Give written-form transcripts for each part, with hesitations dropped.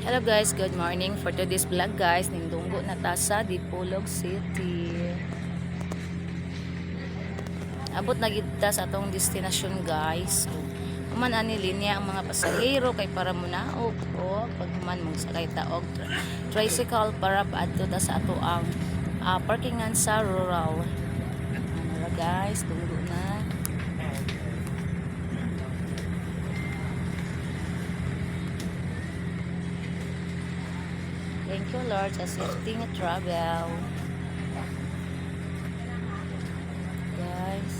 Hello guys, good morning. For today's vlog guys, nindunggo na ta sa Dipolog City. Abot na gid ta sa atong destinasyon guys. Human ani linya ang mga pasahero kay para munaog o pag human mong sakay ta og tricycle para paadto ta sa ato ang parkingan sa rural. Ano guys, tunggo na. Thank you Lord sa safety nga travel. Guys.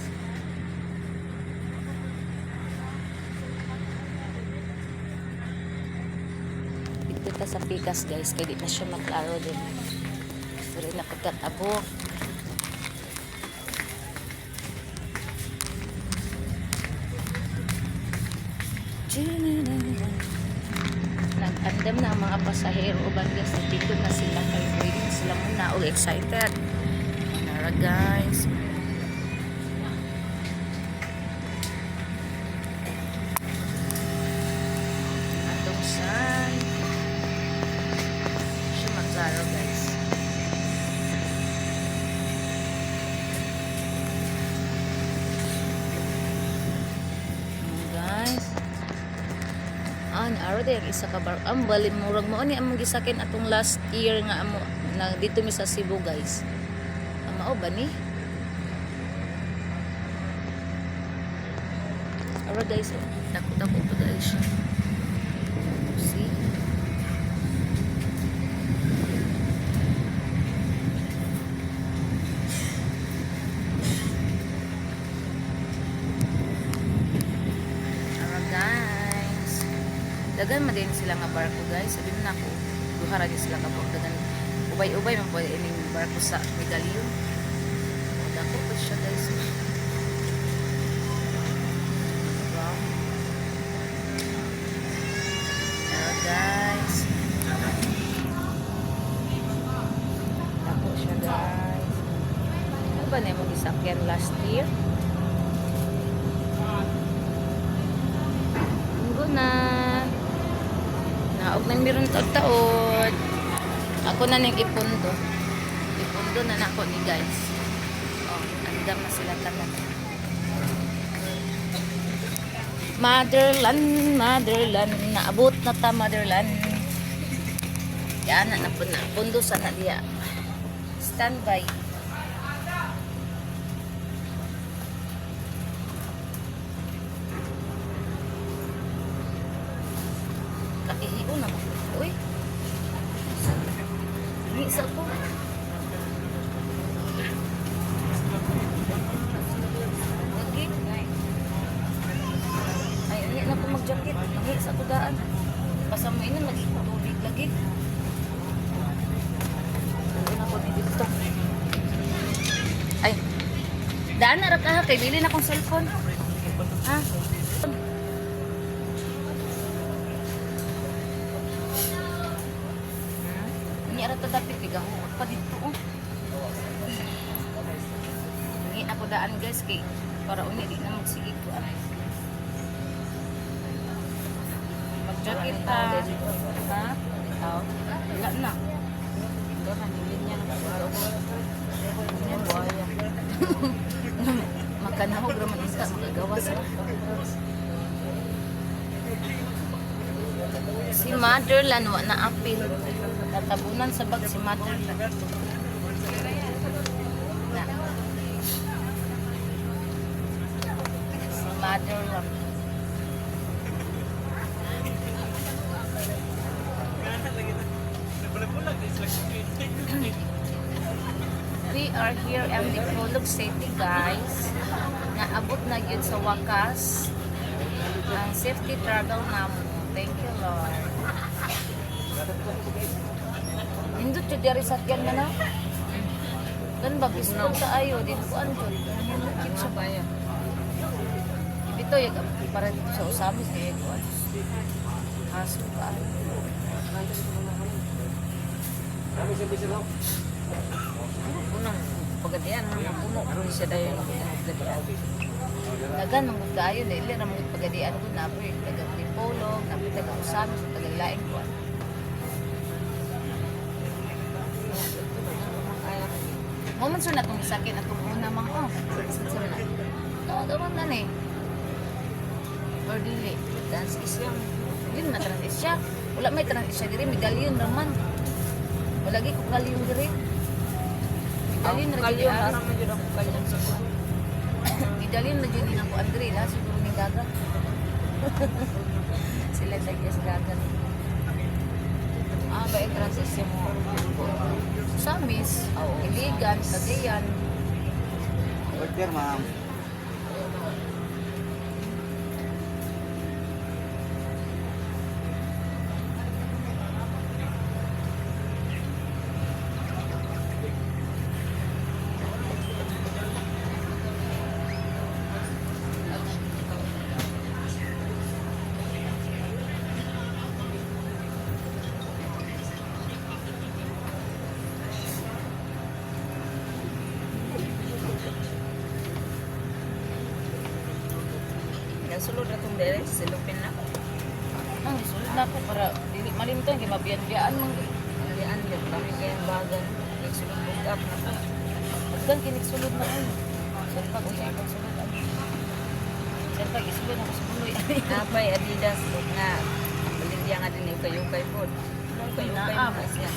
Dito ta sa Pikas guys, kaya di na siya maklaro din. Sorry na pagkatabo. Nag-andam na ang mga pasahero uban guys, nagtindog na sila kay waiting sila muna o excited. Nara guys. Atong side. Siya maklaro guys. Guys. Aro day ang isa ka bar ang balin murag mo ni among gisakin atong last year nga amo na dito mi sa Cebu guys. Mao ba ni? Aro guys, dako-dako to guys siya. See? Aro guys. Dagan man din sila nga barko guys. Sabi na ako, duha ra sila ka po. Dagan ubay-ubay man po ining barko sa medalyon. Dako po siya guys. Wow. Hello guys. Dako siya guys. Ano ba na yung gisakyan last year? Tunggo na. Naog nang meron taon. Ako na ning ipundo. Ipundo na nako ni guys. Oh, andam na sila tanan. Motherland, motherland, naabot na ta motherland. Yan na po na. Pundo sana diya. Standby. Kakihiyo na mo. Uy. Hindi sa ko. Lagi. Ay, hindi na ko mag-jacket. Lagi sa kudaan. Pasama ina, lagi ko tubig lagi. Hindi na ko dito. Ay. Daan na raka kay bili na akong cellphone. Ha? Ini ara tadapi tiga pa dito oh. Ini ako daan guys kay para unya di na magsigig ko ay. Mag-jacket ta. Ha? Ikaw? Wala na. Ito na nilinya na ko. Ini buaya. Makanahog ra man isa magagawas. Si Motherland wa na apil. Tatabunan sa bag si Motherland. Na. Si Motherland. We are here in Dipolog City guys. Naabot na gyud sa wakas ang safety travel namo. Thank you Lord. Indot jud diri sakyan na na. Dan ba biskot sa ayo din ko anjud. Indot sa baya. Dito yag para sa usamis kay ko. Haso ka. Kami sa bisilo. Unang pagadian na puno ron siya dayon ng pagadian. Dagan ng gayon dili ra mo pagadian ko na bro, taga Dipolog, taga usamis, taga lain ko. Moment sir na itong isakin at itong una mga sir na. Gawan na eh. Or dili. Dance is yung. Hindi na transis siya. Wala may transis siya diri. Medalyon naman. Wala lagi ko kalyon diri. Medalyon na rin Kalyon, para man yun ako kalyon sa kuwan. Medalyon na dyan din ako Andre. La, siguro may gaga. Sila lagi sa gaga. Ba yung transition mo? Samis, Iligan, Cagayan. Order, ma'am. Sulod na itong dere, silupin na. Ang isulod na ako para dili malimtan kay mabiyan-biyaan mong Alian yun, kami kayang bagan. Sulod bugak na po. pagkan kinig-sulod na ay. Sir pag usay pagsulod ay. Sir pag isulod ako sa buloy. Napay Adidas, look na. Baligya nga din yung kayukay po. Kayukay na siya.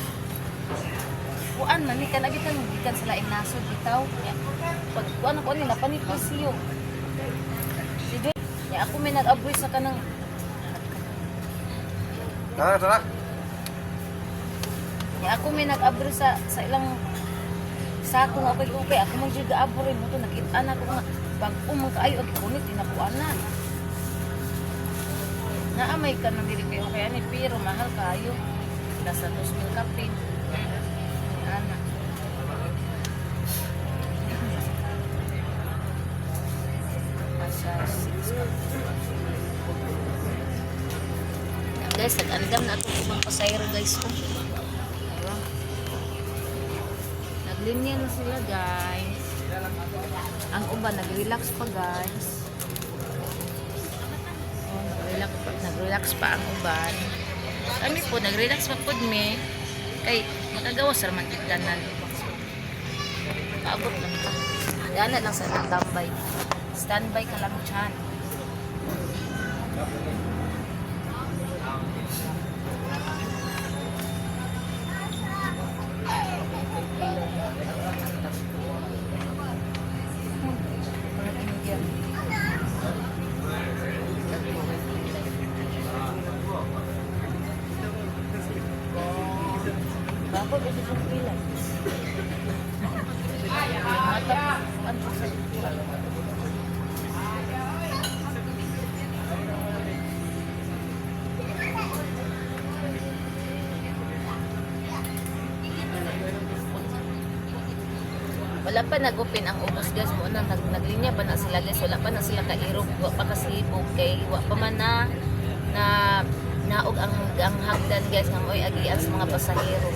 Kuan man ni kanagi kang gikan sa laing nasod bitaw. Pag kuan ako nila panipis siyo. Sige. Ya ako may nag-aboy sa kanang Tara. ya ako may nag-aboy sa ilang sako nga okay ako man jud ga-aboy mo to nakita na ko nga pag umang kaayo og kunit tinapuan na. Naamay ka nang dili kayo kaya ni pero mahal kayo. Nasa 2,000 kapin. Ana. Guys, nag-andam na itong ibang pasayro guys ko. Naglinya na sila guys. Ang uban nag-relax pa guys. Oh, nag-relax pa ang uban. Kami po nag-relax pa po me. Kay makagawa sa romantikdanan. Paabot lang pa. Yan na lang sa tambay. Standby ka lang dyan. Bago kasi sa pilan. Matap, ano sa pilan. Wala pa nag-open ang ubos guys mo nang naglinya pa na sila guys, wala pa na sila kairog, wa pa kasibog kay wa pa man na naog ang hagdan guys nga moy agian sa mga pasahero.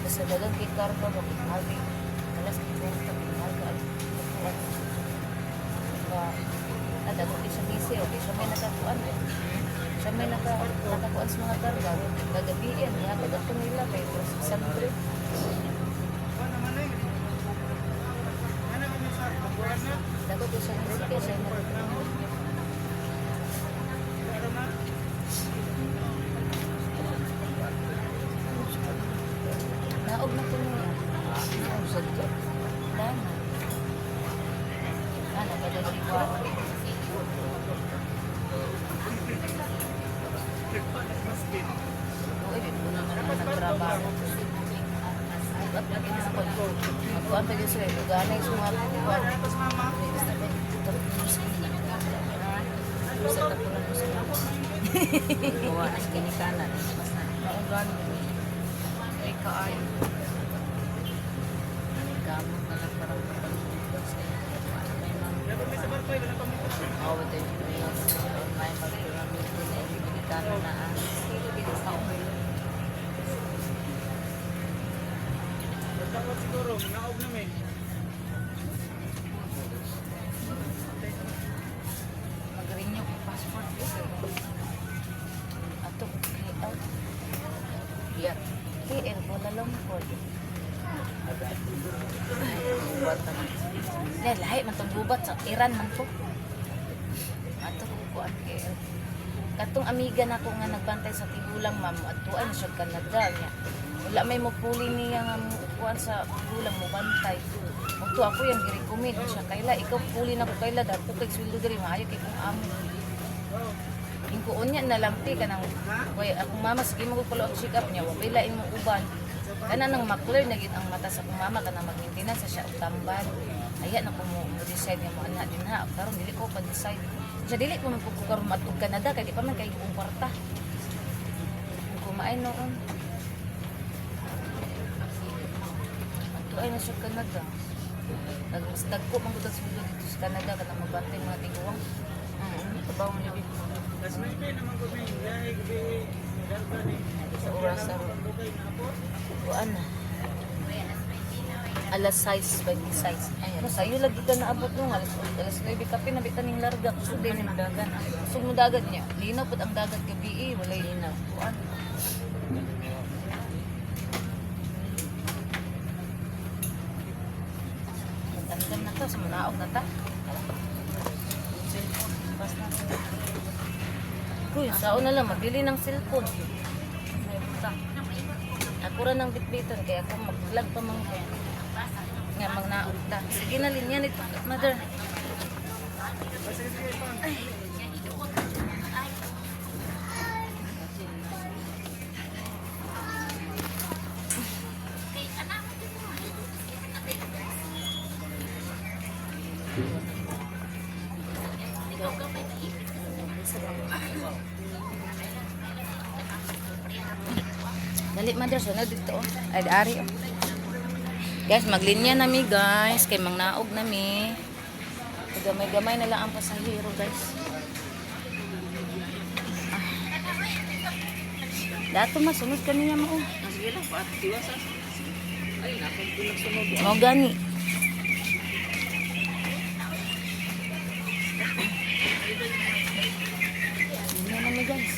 Sa dagang kitar ko mo habi alas 50 mahal ka ada ko isa misi o siya may nakakuan siya may nakakuan sa mga karga gagabiin niya pagdato nila kay sabre dago ko siya misi kay siya naog na po niya. Naog sa dito. Dama. Nagkadali ko ako. Uy, dito na naman nagtrabaho. At lagi na ako. Magkuhan pa din sila. Ganay sa mga kukuhan. Gusto na po lang ko sila. Gawa na sa ginikanan. Naugan. Ay kaayo. Gamot na lang parang kapag-ibig sa iyo. May mga awit ay ay mag-pyramid din ay Dominicano na ang Dapat siguro, naog namin. Mag-renew ko passport. Ato, KL. biyak. KL, Kuala Lumpur. Buwan ka na. Lahi man tong gubat sa Iran man to. Ato ko ang KL. Katong amiga na ko nga nagbantay sa tigulang ma'am, atuan na siya Canada niya. Wala may magpuli niya nga kuan sa tigulang mo bantay. Ito ako yung girecommend siya kaila ikaw puli na ko kaila dato kay sweldo diri maayo kay kung amo. Ingko unya na lang ti kanang way akong mama sige mo ko ang check up niya wa pay lain mo uban. Kana nang maklear na gid ang mata sa akong mama kanang mag-maintenance sa siya og tambal. Aya na ko mo decide nga mo ana din ha karon dili ko pa decide. Siya dili ko man pugko karon matug Canada kay di pa man kay kong kwarta. Kumain noon. Ato ay na siya Canada. Mas dagko man ko sa dito sa Canada kanang magbantay mga tiguang. Trabaho mo niya Kasi may pay naman ko may dahil gabi darba ni. sa oras sa Kuan na. Alas 6, 26. Ano sa'yo lagi ka naabot nung alas 9 kape nabitan ning larga kusog din yung dagan. Kusog mo dagat niya. Linaw pud ang dagat gabi walay linaw. Kuan. Tandem na to sa manaog na ta. Bas na sa Kuy, saon na lang magbili ng cellphone. Ako ra ng bitbiton kaya ako mag-vlog pa man ko. Nga magnaog ta. Sige na linya nito, mother. Dali mother, sunod dito. Ay, ari. Guys, maglinya nami guys. Kay mangnaog nami. Gamay-gamay na lang ang pasahero guys. Dato masunod kami niya mo. sige lang pa tiwasa. Ay nakon tulog sunod. Mo gani. Linya nami guys.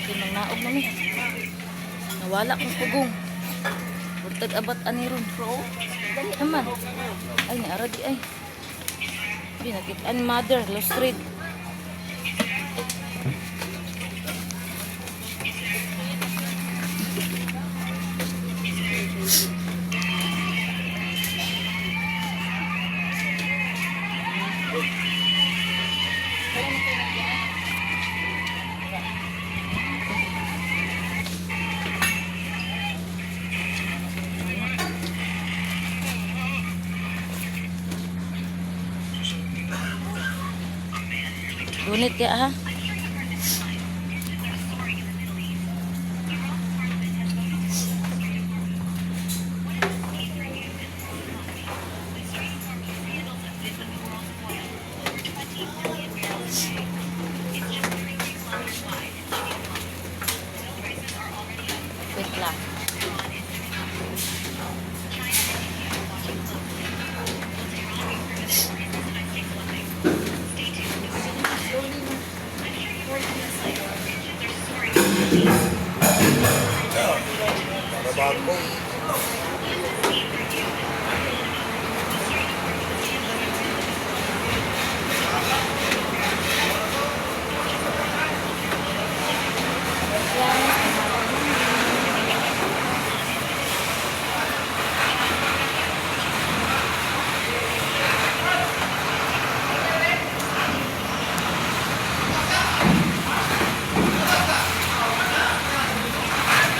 Kay mangnaog nami. Nawala kong pugong. Burtag abat aniron. Pro. Dali naman. Ay, naara di ay. Pinakitaan mother, lost street. Gunit ya ha. Wait lang.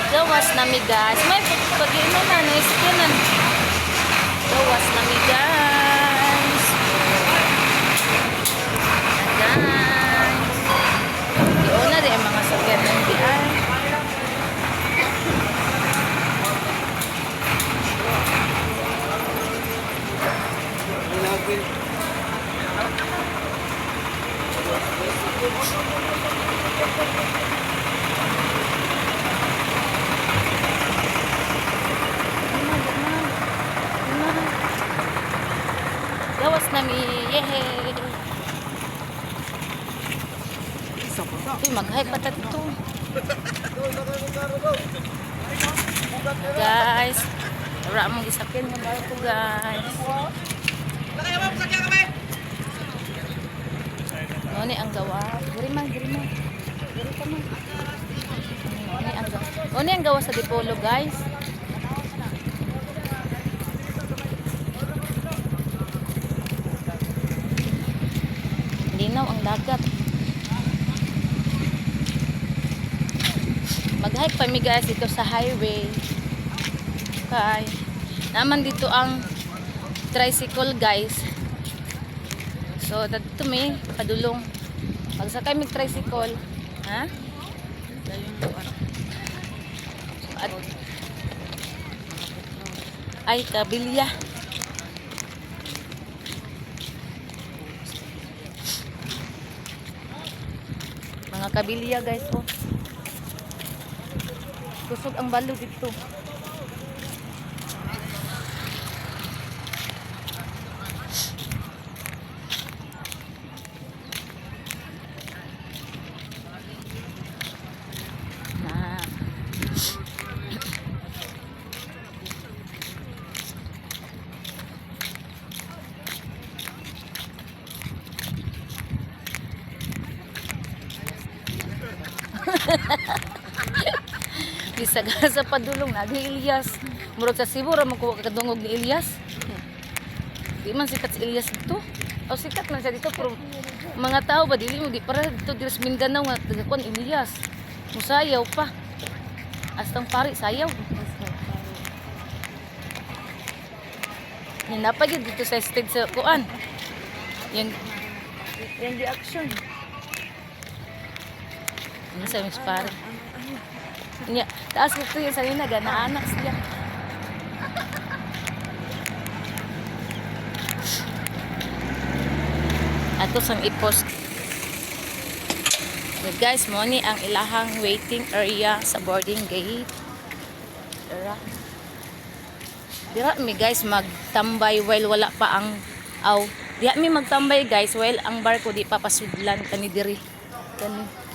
Gawas nami guys. May pag-inom na, na-skinan. Gawas nami guys. Guys. Iuna rin ang mga sakyan ng diyan. Ang Gawas nami. Yehey! Uy, mag-hype pa ito. Guys, wala mong isakyan yung barko, guys. Ano ang gawa? Giri man. Giri ka man. Ano ang gawa sa Dipolo, guys? Linaw ang dagat. Mag-hike pa mi guys dito sa highway. Okay. Naman dito ang tricycle, guys. So, dito may padulong. Pagsakay mig tricycle, ha? At ay kabilya. Mga kabilya, guys, oh. Kusog ang balo dito. Ah. Bisaga sa padulong na di Elias. Murag sa Cebu ra makuha ka kadungog ni Elias. Di man sikat si Elias dito. O sikat man siya dito pero mga tao ba dili mo di para dito diri sa Mindanao nga tagakon Elias. Musayaw pa. Astang pari sayaw. Yan napagid dito sa stage sa kuan. Yan di action. Ini sa mis pare. Nya, taas ito yung salina, gana-anak siya. Ato sang ipos. So guys, mo ni ang ilahang waiting area sa boarding gate. Dira mi guys magtambay while wala pa ang Dira mi magtambay guys while ang barko di pa pasudlan kani diri. Kani.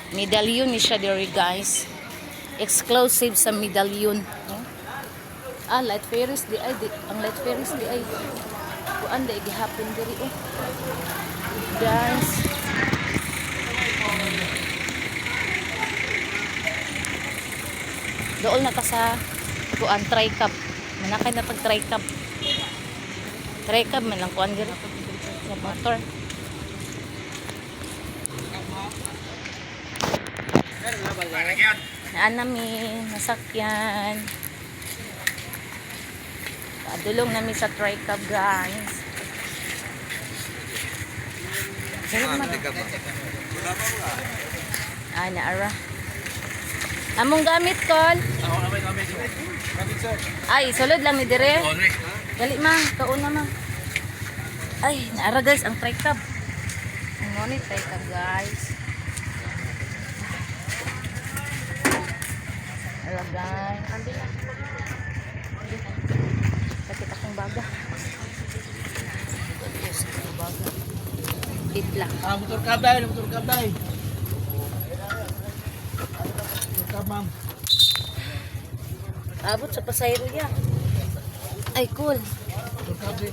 Medallion ni siya diri guys. Exclusive sa medallion. Light Ferris di ay ang Light Ferris di ay kuan di gihapon diri oh. Guys. Dool na ka sa kuan tri-cab. Manakay na pag tri-cab. Tri-cab man lang kuan diri. Sa motor. Naan namin, nasakyan. Padulong namin sa tri-cab, guys. Ay, naara. Among gamit, Col. Ay, sulod lang ni dire. Dali, mang. Kauna, mang. Ay, naara, guys, ang tri-cab. Ang ngunit, tri-cab, guys. Hello guys. Sakit akong baga. Itla. Motor kabay. Motor kab, ma'am. Abot sa pasayro ya. Ay, cool. Motor kabay.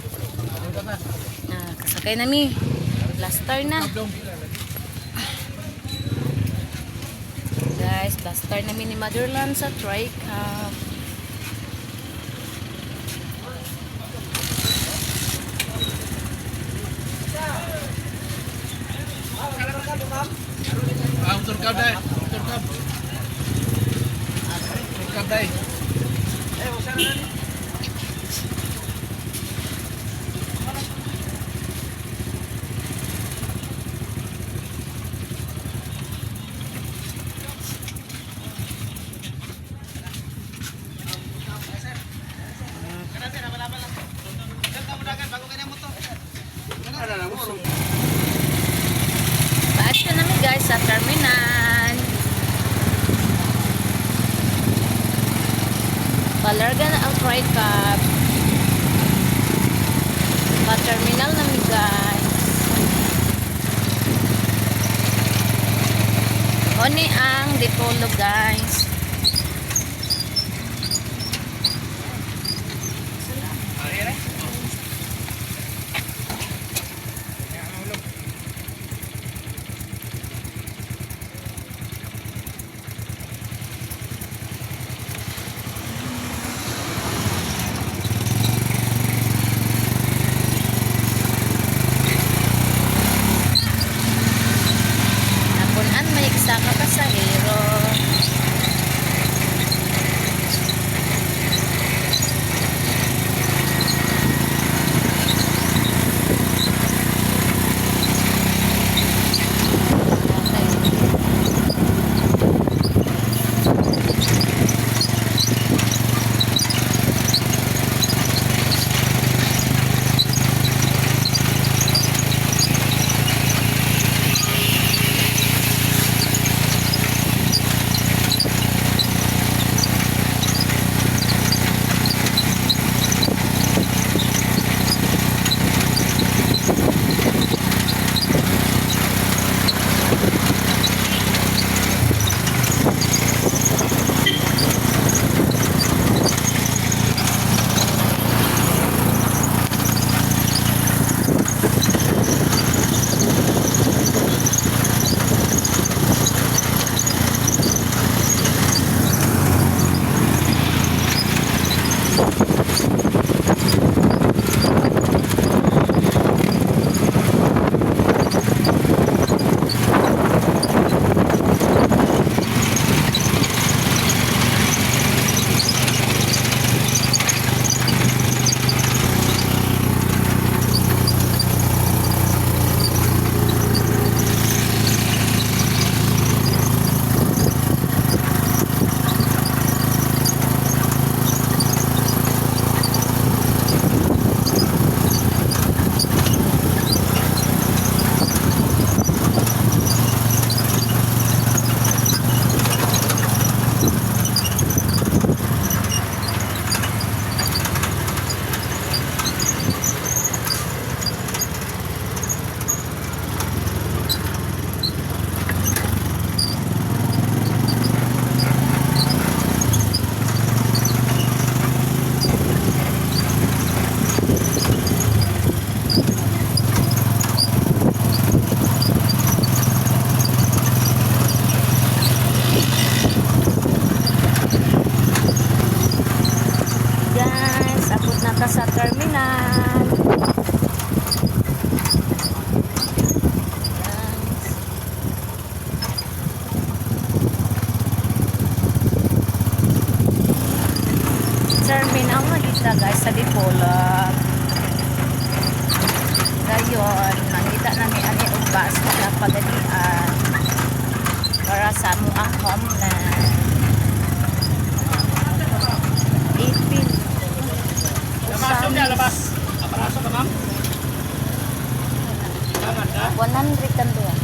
Kasakay na mi. Blaster na. Guys, blaster namin ni Motherland sa tri-cab. Motor kabay. Baat ko namin guys sa terminal. Palarga na ang tri-cab. matulog guys. Napunan may isa ka pasahero. Guys, abot na ta sa terminal. Terminal na dito guys sa Dipolog. Gayon, nangita namin ani og bus na pagadian para sa amuang homeland. Ipin. Labas niya, labas. Aparaso ka, ma'am? 100 kan doon.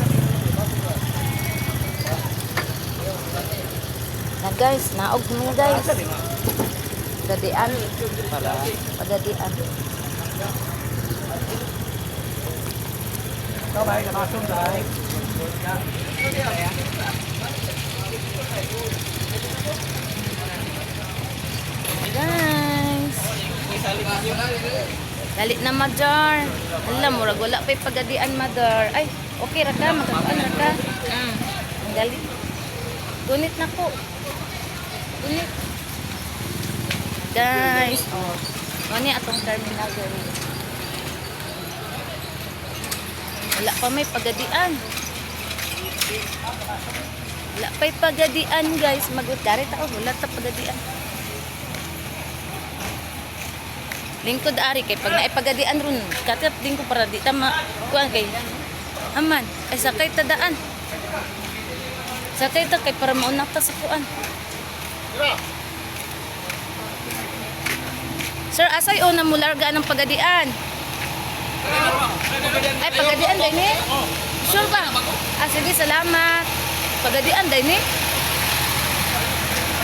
Na guys, naog mo guys. Dadian. Padadian. Ito ba, labasong dahil. Guys. Dali na Madar. Alam mo, wala pa'y pagadian Madar. Ay, okay ra ka, magkakaan ra ka. Ang dali. Gunit na ko. Gunit. Guys, oh. Ano atong terminal gawin? Wala pa may pagadian. Wala pa'y pagadian guys. Magudari tao, wala ta pagadian. Lingkod ari kay pag naipagadian ron katap din ko para di ta kuan kay aman ay sakay ta daan sakay ta kay para maunak ta sa kuan. Sir, asay o na mularga ng pagadian? Ay pagadian din ni? Sure ba? Sige, salamat. Pagadian din ni?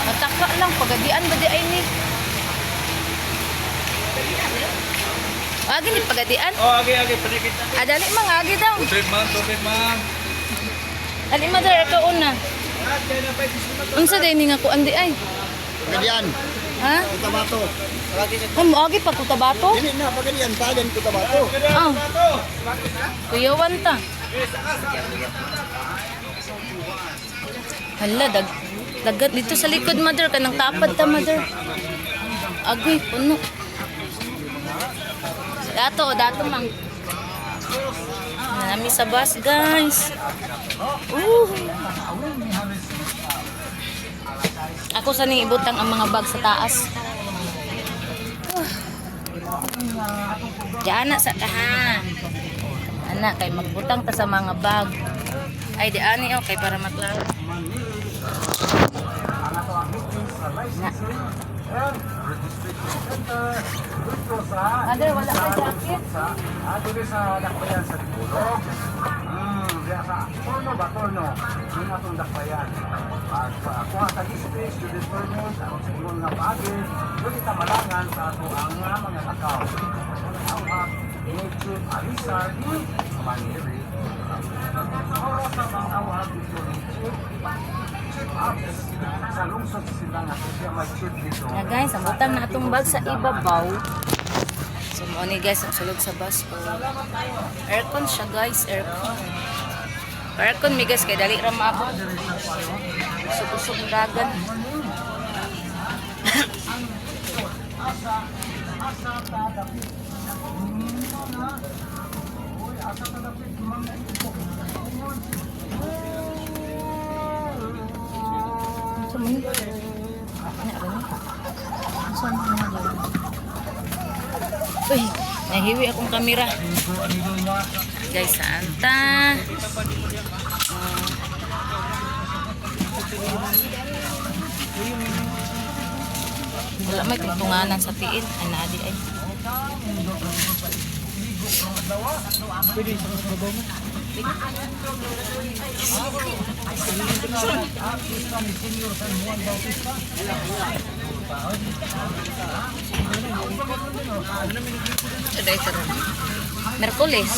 Mataka lang pagadian ba di ay ni? Agi ni pagadian? Oh, agi, panikit na. Dali mga agi daw. Tupid, ma'am. Dali Mother, ito una. Unsa day ni nga ko andi ay? Pagadian. Ha? Kutabato. Agi pa Cotabato? Dili na, pagadian. Tagan Kutabato. Ah. Kuyawan ta. Hala, dagat dito sa likod, mother. Kanang tapad ta, mother. Agoy, puno. Dato mang. Nami sa bus, guys. Ako sa ning ibutang ang mga bag sa taas. Diyan na sa tahan. Anak, kay magbutang ta sa mga bag. Ay, di ani kay para maklaro. Na. Mother, wala ka jacket? Dili sa dakbayan sa Tibulog. Diya sa Torno ba Torno? Yung atong dakbayan. At kuha sa space to determine ang sigurong nga bagay pwede tamalangan sa ato ang mga takaw. Ang Chief Alisa ni Maniri. Oras sa mga awag dito ni Chief Abs sa lungsod silang ato siya may chief dito. Na guys, ang butang na atong bag sa ibabaw. So mo ni guys, ang sulod sa bus ko. Aircon siya guys, aircon. Aircon mi guys, kay dali ra maabot. Usog-usog ng dagan. Sa mo ni? Sa mo ni? Uy, nahiwi akong kamera. Guys, saan ta? Wala may tungtunganan sa tiin. Ay, naadi ay. Today, Merkulis.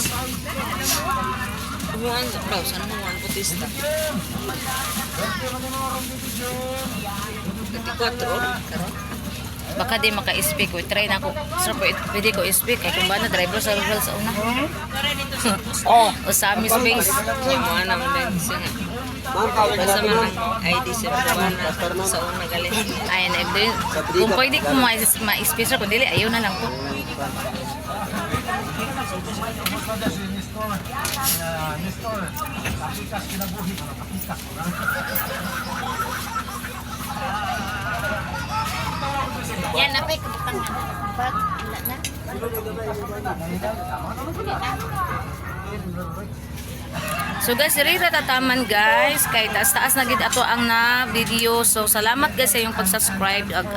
Kumuhan sa daw, sana kumuhan putista. 24, karon. Baka di maka-speak. Try na ako. Sir, pwede ko i-speak. Kaya kung ba na driver sa rural sa una. Usami space. Kumuhan naman din siya nga. Basta man ang ID siya kumuhan na sa una galing. Ayan, kung pwede ko ma-speak, sir, kung dili, ayaw na lang po. Yan, napay kabutang na. Bag, wala na. So guys, rira tataman guys. Kay taas-taas na gid ato ang na video. So salamat guys sa iyong pag-subscribe ag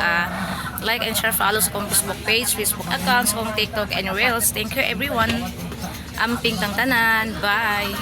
like and share, follow sa akong Facebook page, Facebook accounts, akong TikTok and Reels. Thank you everyone. Amping tang tanan. Bye.